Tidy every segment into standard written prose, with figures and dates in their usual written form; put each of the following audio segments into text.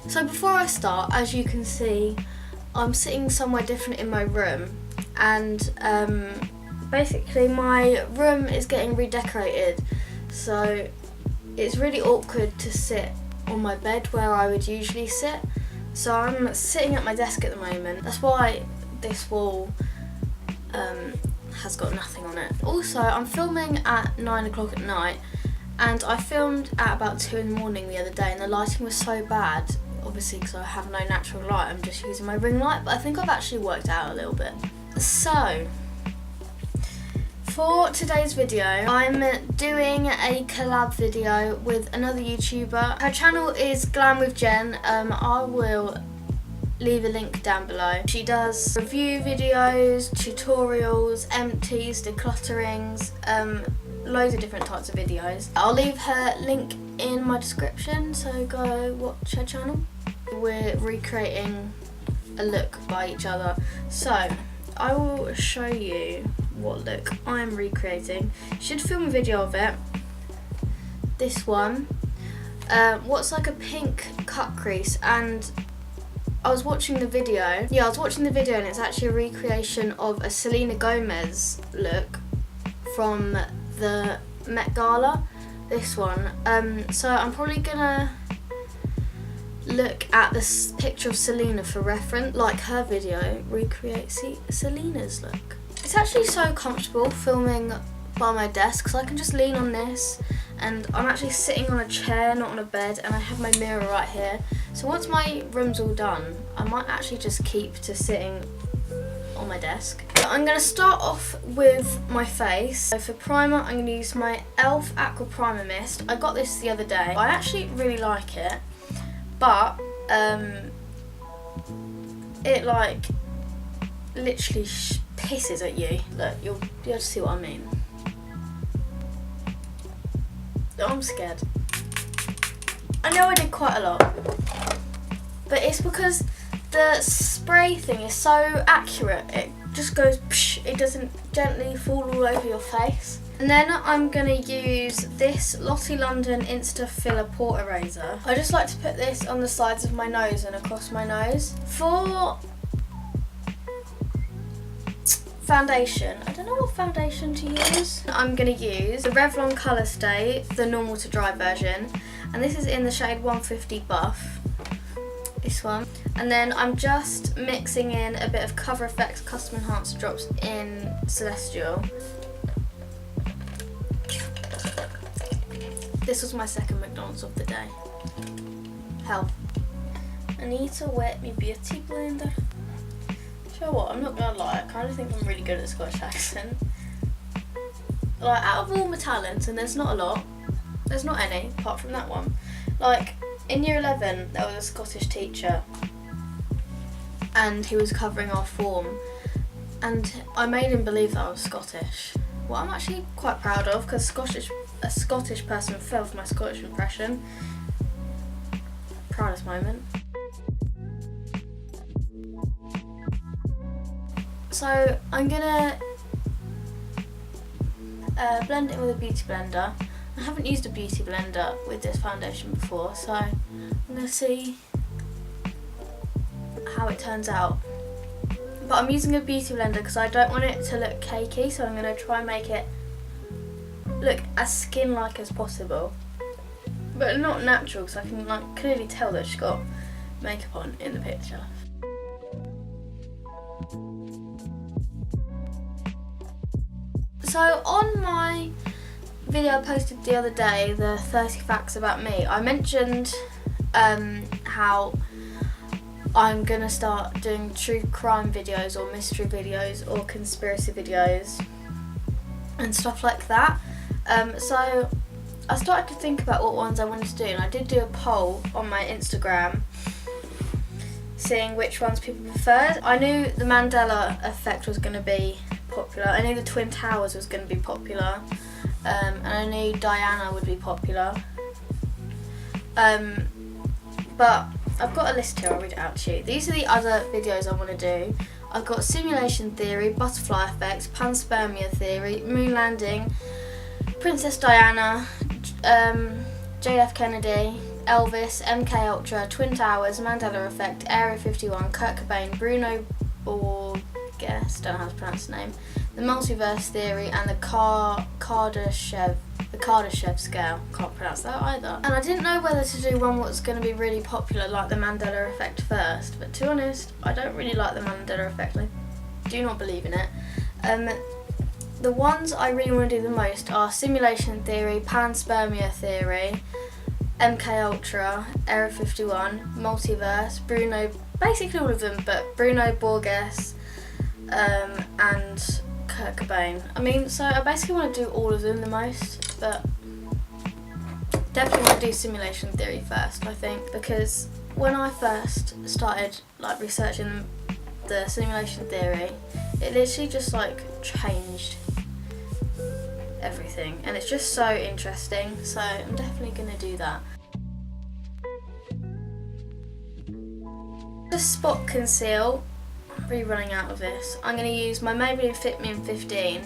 So before I start, as you can see, I'm sitting somewhere different in my room, and basically my room is getting redecorated, so it's really awkward to sit on my bed where I would usually sit. So I'm sitting at my desk at the moment. That's why this wall has got nothing on it. Also, I'm filming at 9 o'clock at night, and I filmed at about 2 in the morning the other day, and the lighting was so bad, obviously because I have no natural light, I'm just using my ring light, but I think I've actually worked out a little bit. So, for today's video, I'm doing a collab video with another YouTuber. Her channel is GlamWithJen. I will leave a link down below. She does review videos, tutorials, empties, declutterings, loads of different types of videos. I'll leave her link in my description, so go watch her channel. We're recreating a look by each other. So I will show you what look I'm recreating. Should film a video of it. This one. What's like a pink cut crease, and I was watching the video. Yeah, I was watching the video, and it's actually a recreation of a Selena Gomez look from the Met Gala. This one. So I'm probably gonna look at this picture of Selena for reference, like her video, recreate Selena's look. It's actually so comfortable filming by my desk because I can just lean on this, and I'm actually sitting on a chair, not on a bed, and I have my mirror right here. So once my room's all done, I might actually just keep to sitting on my desk. So I'm going to start off with my face. So for primer, I'm going to use my e.l.f. Aqua Primer Mist. I got this the other day. I actually really like it, but it like literally pisses at you. Look, you'll be able to see what I mean. I'm scared. I know I did quite a lot, but it's because the spray thing is so accurate. It just goes psh, it doesn't gently fall all over your face. And then I'm going to use this Lottie London Insta Filler Port Eraser. I just like to put this on the sides of my nose and across my nose. For foundation, I don't know what foundation to use. I'm going to use the Revlon Colour Stay, the normal to dry version, and this is in the shade 150 Buff, this one. And then I'm just mixing in a bit of Cover FX Custom Enhancer drops in Celestial. This was my second McDonald's of the day. Help. I need to wet my beauty blender. You know what, I'm not gonna lie, I kind of think I'm really good at the Scottish accent. Like, out of all my talents, and there's not a lot, there's not any, apart from that one. Like, in year 11, there was a Scottish teacher, and he was covering our form, and I made him believe that I was Scottish. What I'm actually quite proud of, because a Scottish person fell for my Scottish impression. Proudest moment. So I'm gonna blend it with a beauty blender. I haven't used a beauty blender with this foundation before, so I'm gonna see how it turns out. But I'm using a beauty blender because I don't want it to look cakey, so I'm gonna try and make it look as skin-like as possible, but not natural, because I can like clearly tell that she's got makeup on in the picture. So on my video I posted the other day, the 30 facts about me, I mentioned how I'm gonna start doing true crime videos or mystery videos or conspiracy videos and stuff like that. So I started to think about what ones I wanted to do, and I did do a poll on my Instagram seeing which ones people preferred. I knew the Mandela effect was going to be popular, I knew the Twin Towers was going to be popular, and I knew Diana would be popular. But I've got a list here, I'll read it out to you. These are the other videos I want to do. I've got simulation theory, butterfly effects, panspermia theory, moon landing, Princess Diana, JF Kennedy, Elvis, MK Ultra, Twin Towers, Mandela Effect, Area 51, Kurt Cobain, Bruno Borges, don't know how to pronounce the name, the Multiverse Theory, and the Kardashev scale. Can't pronounce that either. And I didn't know whether to do one that's going to be really popular like the Mandela Effect first, but to be honest, I don't really like the Mandela Effect. I do not believe in it. The ones I really want to do the most are Simulation Theory, Panspermia Theory, MK Ultra, Area 51, Multiverse, Bruno, basically all of them, but Bruno Borges, and Kurt Cobain. I mean, so I basically want to do all of them the most, but definitely want to do Simulation Theory first, I think, because when I first started like researching the Simulation Theory, it literally just like changed everything, and it's just so interesting, so I'm definitely going to do that. To spot conceal, I'm really running out of this, I'm going to use my Maybelline Fit Me in 15.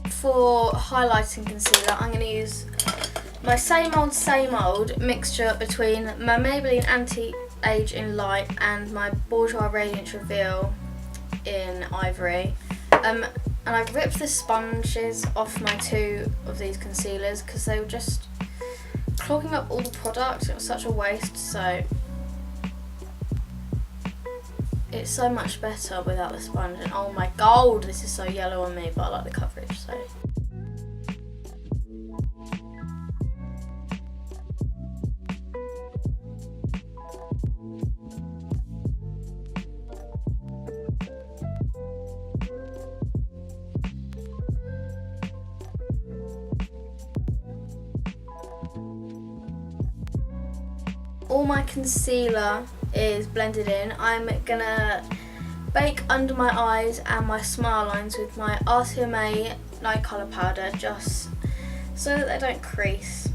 For highlighting concealer, I'm going to use my same old mixture between my Maybelline Anti-Age in Light and my Bourjois Radiance Reveal in Ivory. And I ripped the sponges off my two of these concealers because they were just clogging up all the product. It was such a waste, so it's so much better without the sponge. And oh my god, this is so yellow on me, but I like the coverage, so. All my concealer is blended in. I'm gonna bake under my eyes and my smile lines with my RCMA Night Colour Powder, just so that they don't crease.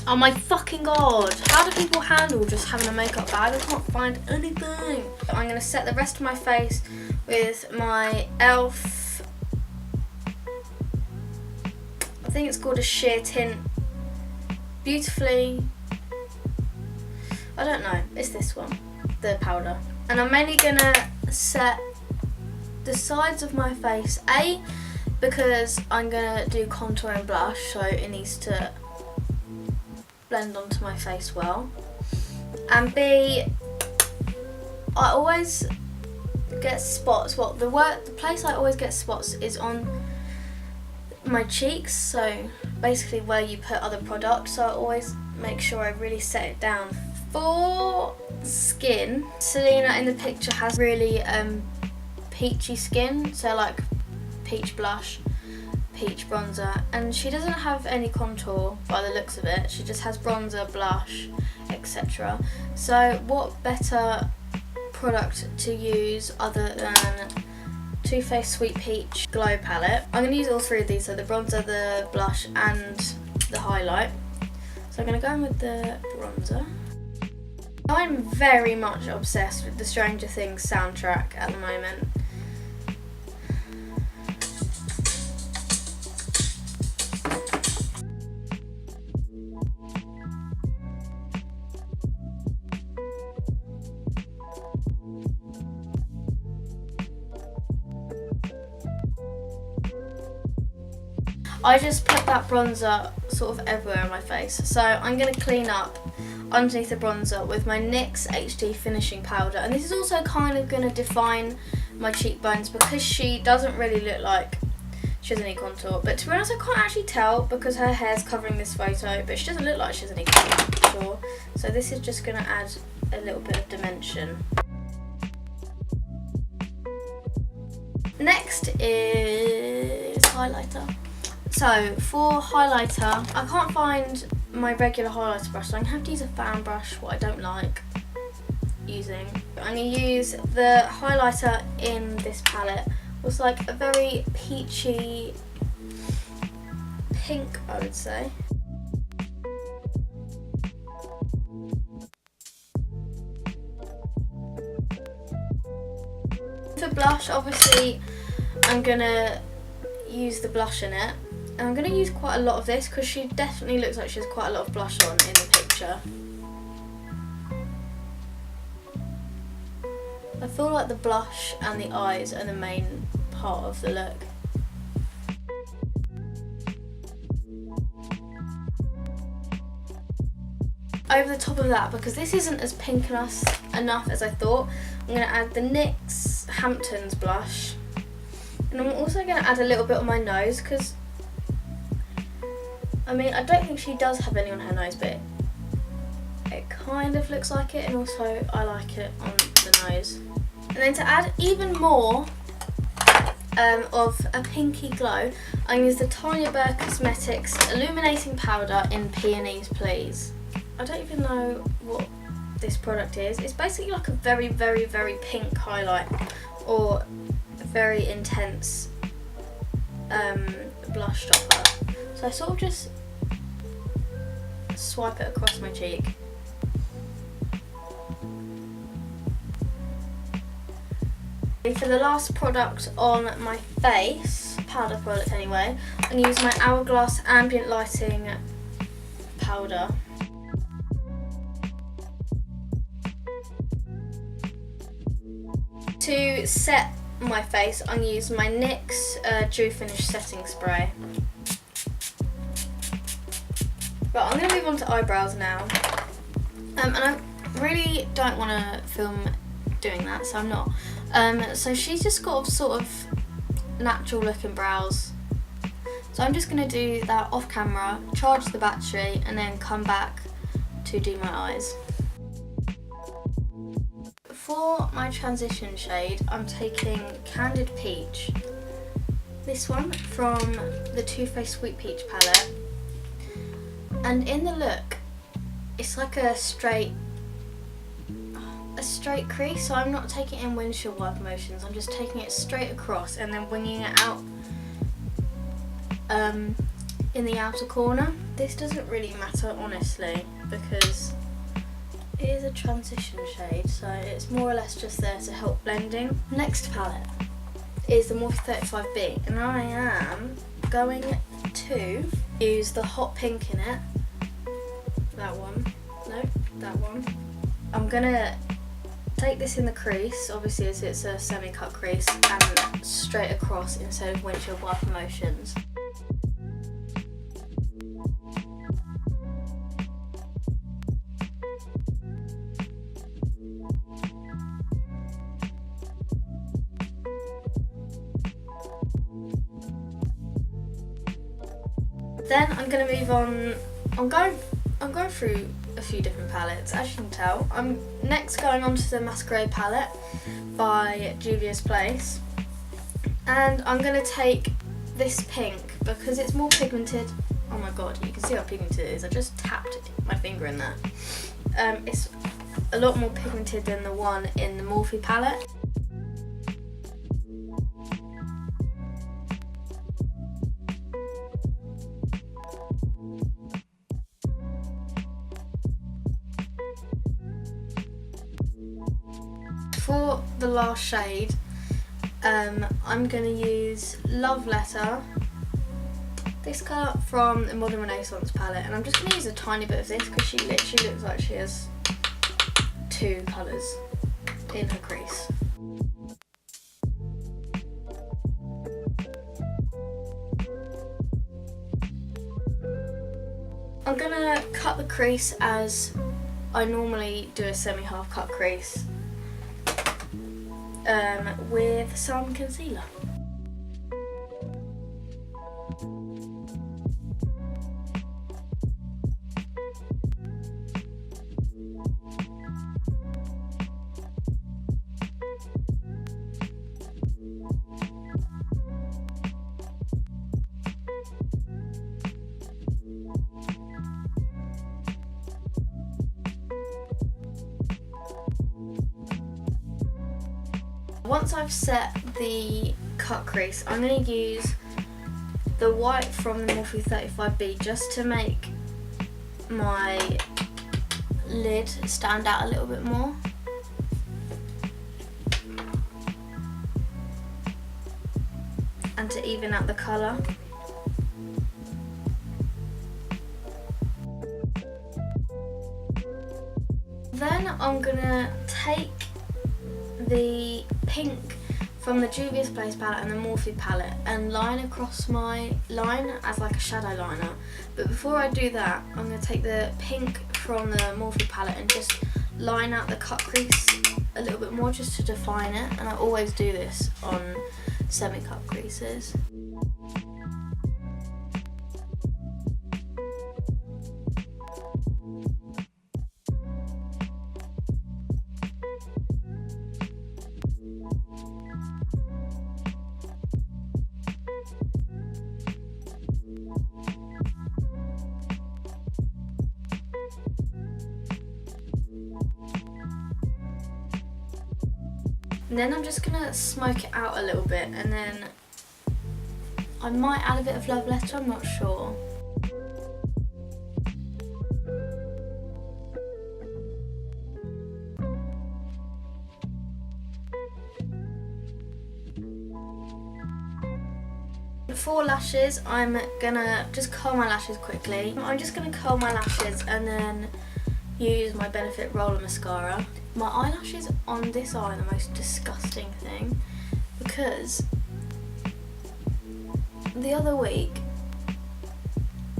Oh my fucking god, how do people handle just having a makeup bag? I can't find anything. I'm gonna set the rest of my face with my e.l.f. I think it's called a sheer tint Beautifully, I don't know, it's this one, the powder. And I'm mainly gonna set the sides of my face, A, because I'm gonna do contour and blush, so it needs to blend onto my face well. And B, I always get spots, well, the place I always get spots is on my cheeks, so basically where you put other products, so I always make sure I really set it down. For skin, Selena in the picture has really peachy skin, so like peach blush, peach bronzer, and she doesn't have any contour by the looks of it, she just has bronzer, blush, etc. So what better product to use other than Too Faced Sweet Peach Glow Palette. I'm going to use all three of these, so the bronzer, the blush and the highlight. So I'm going to go in with the bronzer. I'm very much obsessed with the Stranger Things soundtrack at the moment. I just put that bronzer sort of everywhere on my face, so I'm going to clean up underneath the bronzer with my NYX HD finishing powder, and this is also kind of going to define my cheekbones because she doesn't really look like she has any contour, but to be honest I can't actually tell because her hair's covering this photo, but she doesn't look like she has any contour, so this is just going to add a little bit of dimension. Next is highlighter. So for highlighter, I can't find my regular highlighter brush, so I'm going to have to use a fan brush, what I don't like using. I'm going to use the highlighter in this palette. It's like a very peachy pink, I would say. For blush, obviously, I'm going to use the blush in it. And I'm going to use quite a lot of this because she definitely looks like she has quite a lot of blush on in the picture. I feel like the blush and the eyes are the main part of the look. Over the top of that, because this isn't as pink enough as I thought, I'm going to add the NYX Hamptons blush. And I'm also going to add a little bit on my nose because, I mean, I don't think she does have any on her nose, but it kind of looks like it, and also I like it on the nose. And then to add even more of a pinky glow, I'm going to use the Tanya Burr Cosmetics Illuminating Powder in Peonies Please. I don't even know what this product is. It's basically like a very, very, very pink highlight or very intense blush topper. So I sort of just swipe it across my cheek. For the last product on my face, powder product anyway, I'm going to use my Hourglass Ambient Lighting powder. To set my face, I'm going to use my NYX Dew Finish Setting Spray. But I'm going to move on to eyebrows now. And I really don't want to film doing that, so I'm not. So she's just got sort of natural looking brows. So I'm just going to do that off camera, charge the battery, and then come back to do my eyes. For my transition shade, I'm taking Candid Peach. This one from the Too Faced Sweet Peach palette. And in the look, it's like a straight crease, so I'm not taking it in windshield wiper motions, I'm just taking it straight across and then winging it out in the outer corner. This doesn't really matter honestly because it is a transition shade, so it's more or less just there to help blending. Next palette is the Morphe 35B, and I am going to use the hot pink in it. That one. No, that one. I'm gonna take this in the crease, obviously as it's a semi-cut crease, and straight across instead of windshield wiper motions. Then I'm going to move on. I'm going through a few different palettes, as you can tell. I'm next going on to the Masquerade palette by Juvia's Place, and I'm going to take this pink because it's more pigmented. Oh my god, you can see how pigmented it is. I just tapped my finger in there. It's a lot more pigmented than the one in the Morphe palette. For the last shade, I'm going to use Love Letter, this colour from the Modern Renaissance palette, and I'm just going to use a tiny bit of this because she literally looks like she has two colours in her crease. I'm going to cut the crease as I normally do a semi-half cut crease. With some concealer. Once I've set the cut crease, I'm going to use the white from the Morphe 35B just to make my lid stand out a little bit more. And and to even out the colour. Then I'm gonna take the pink from the Juvia's Place palette and the Morphe palette and line across my line as like a shadow liner. But before I do that, I'm gonna take the pink from the Morphe palette and just line out the cut crease a little bit more just to define it. And I always do this on semi-cut creases. And then I'm just gonna smoke it out a little bit, and then I might add a bit of love letter, I'm not sure. For lashes, I'm gonna just curl my lashes quickly. I'm just gonna curl my lashes and then use my Benefit Roller Mascara. My eyelashes on this eye are the most disgusting thing, because the other week,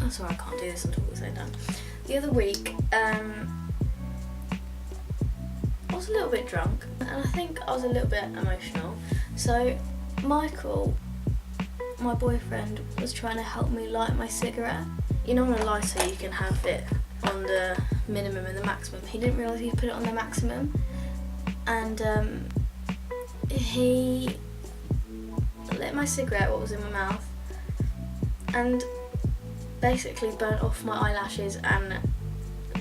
oh sorry, I can't do this until it's done. The other week, I was a little bit drunk and I think I was a little bit emotional. So Michael, my boyfriend, was trying to help me light my cigarette. You know, on a lighter you can have it on the minimum and the maximum. He didn't realise he put it on the maximum, and he lit my cigarette, what was in my mouth, and basically burnt off my eyelashes and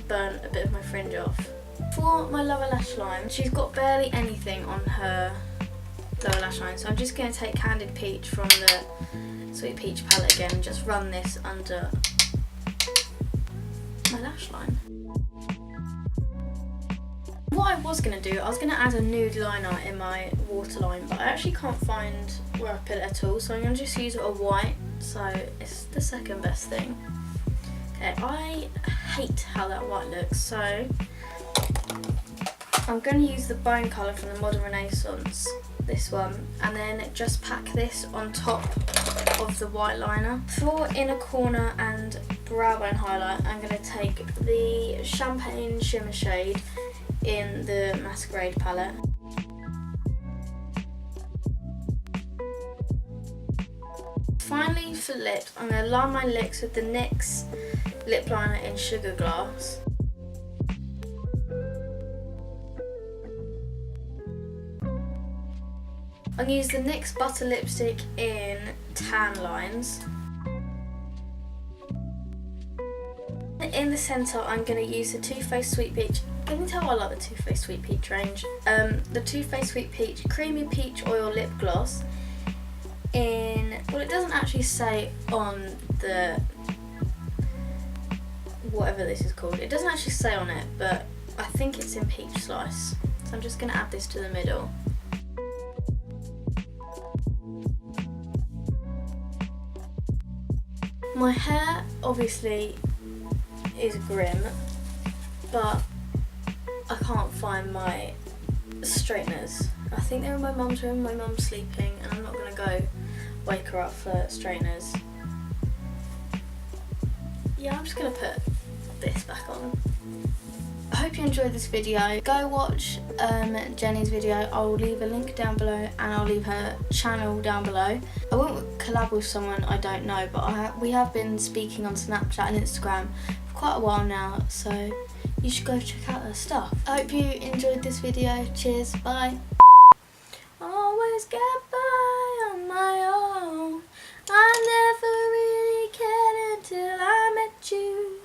burnt a bit of my fringe off. For my lower lash line, she's got barely anything on her lower lash line, so I'm just going to take Candied Peach from the Sweet Peach palette again and just run this under my lash line. What I was going to do, I was going to add a nude liner in my waterline, but I actually can't find where I put it at all, so I'm going to just use a white, so it's the second best thing. Okay, I hate how that white looks, so I'm going to use the bone colour from the Modern Renaissance, this one, and then just pack this on top of the white liner. For inner corner and brow bone highlight, I'm going to take the Champagne Shimmer shade in the Masquerade palette. Finally, for lips, I'm going to line my lips with the NYX lip liner in Sugar Glass. I'm going to use the NYX Butter Lipstick in Tan Lines. In the centre, I'm going to use the Too Faced Sweet Peach. Can you tell I like the Too Faced Sweet Peach range? The Too Faced Sweet Peach Creamy Peach Oil Lip Gloss in, well, it doesn't actually say on the, whatever this is called, it doesn't actually say on it, but I think it's in Peach Slice. So I'm just going to add this to the middle. My hair obviously is grim, but I can't find my straighteners. I think they're in my mum's room, my mum's sleeping, and I'm not going to go wake her up for straighteners. Yeah, I'm just going to put this back on. I hope you enjoyed this video. Go watch Jenny's video. I'll leave a link down below and I'll leave her channel down below. I won't collab with someone I don't know, but we have been speaking on Snapchat and Instagram for quite a while now, so you should go check out her stuff. I hope you enjoyed this video. Cheers, bye. Always get by on my own. I never really cared until I met you.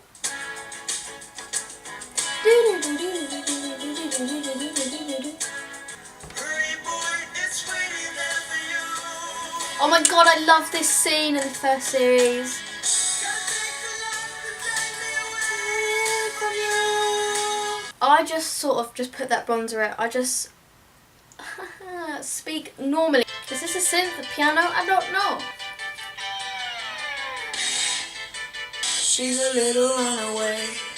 Oh my god, I love this scene in the first series. I just sort of just put that bronzer out. speak normally. Is this a synth, a piano? I don't know. She's a little runaway.